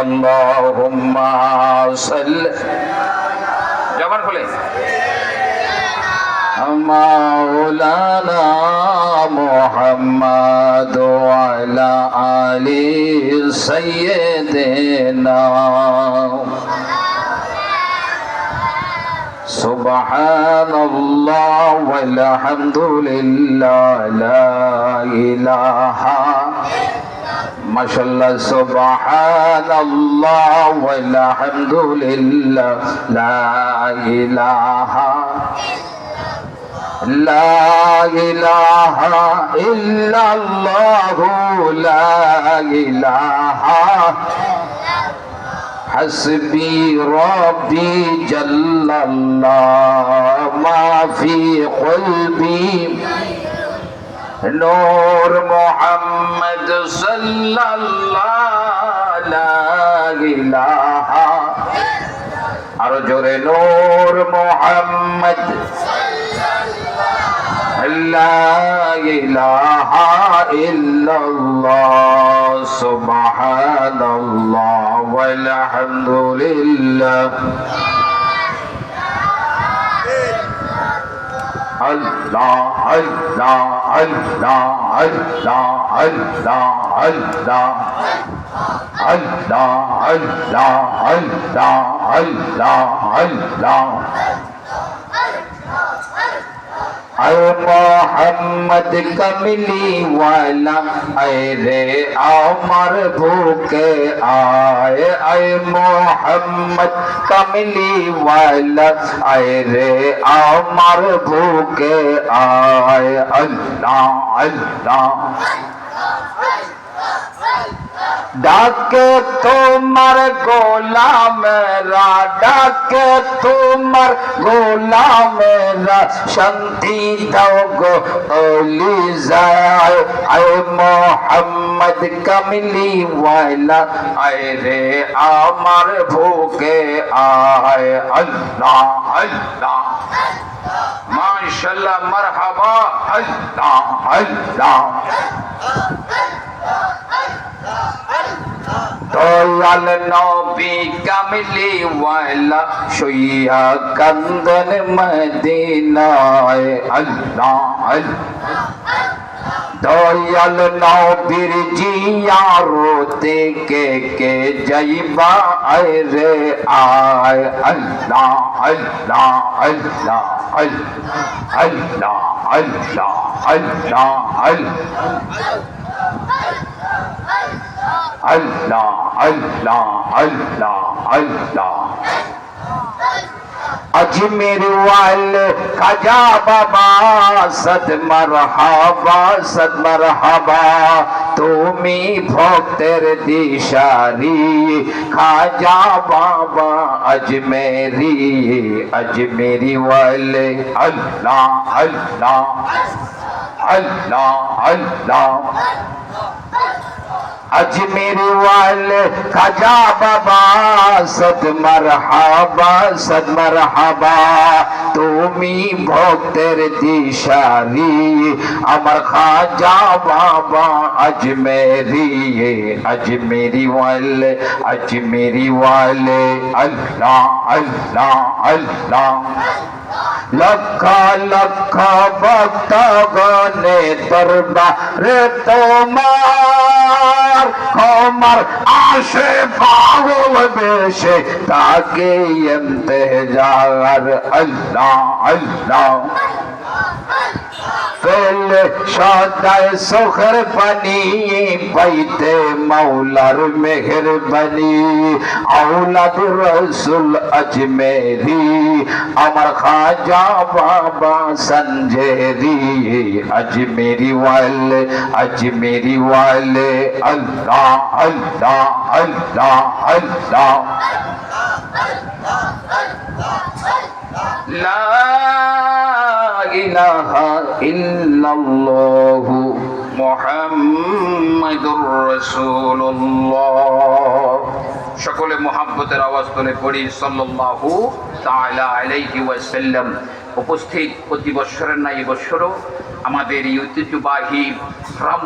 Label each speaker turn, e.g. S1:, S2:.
S1: আল্লাহুম্মা সাল্লি জবান খুলে মাওলানা মুহাম্মদ ওয়া আলা আলি সাইয়্যিদিনা সুবহানাল্লাহ ওয়াল হামদুলিল্লাহ লা ইলাহা মাশাআল্লাহ সুবহানাল্লাহ ওয়াল হামদুলিল্লাহ লা ইলাহা لا إله إلا الله لا إله حسبي ربي جل الله ما في قلبي نور محمد صلى الله لا إله أرجو نور محمد لا إله إلا الله سبحان الله والحمد لله الله الله الله الله الله الله الله الله الله الله اے محمد کملی والا اے رے عمر بھوکے آئے اے محمد کملی والا اے رے عمر بھوکے آئے اللہ اللہ ডাকে তোমার গোলামেরা ডাকে তোমার গোলামেরা শান্তি দাও গো ওলি যায় আয় মোহাম্মদ কামলি ওয়ালা আয় রে আমার ভুকে আয় আল্লাহ আল্লাহ মাশাআল্লাহ মারহাবা আল্লাহ আল্লাহ দয়াল নবী কামলি ওয়ালা শুইয়া কান্দন মদিনায় আল্লাহ আল্লাহ দয়াল নবীর জিয়ারতে কে যাইবা আয় রে আয় আল্লাহ আল্লাহ আল্লাহ আল্লাহ আল্লাহ আল্লাহ আল্লাহ আল্লাহ আল্লাহ আল্লাহ अजमेर वाले खाजा बाबा सद मरहबा তুমি ভক্তের দিশারি খাজা বাবা अजमेरी अजमेरी वाले अल्लाह अल्लाह अल्लाह अल्लाह अजमेरी वाले खाजा बाबा सद मरहबा তুমি ভক্তের দিশারি আমার খাজা বাবা अजमेरी अजमेरी वाले अल्लाह अल्लाह अल्लाह लखा लखा भक्तगणे दरबारे তোমার ক্ষমার আশে পাগল বেশে তাকে ইন্তেজার আল্লাহ আল্লাহ ফেলে সদায় সুখের পানি পাইতে মাওলার মেহেরবানি আওলাদ রসুল अजमेरी আমার খাজা বাবা সঞ্জেরি अजमेरी वाले अल्लाह अल्लाह अल्लाह अल्लाह ला ইলাহা ইল্লাল্লাহু মুহাম্মাদুর রাসূলুল্লাহ। সকলে মুহাব্বতের আওয়াজ তুলে পড়ি সাল্লাল্লাহু তাআলা আলাইহি ওয়াসাল্লাম। উপস্থিত প্রতি বছরের ন্যায় বছরও আমাদের এই ঐতিহ্যবাহী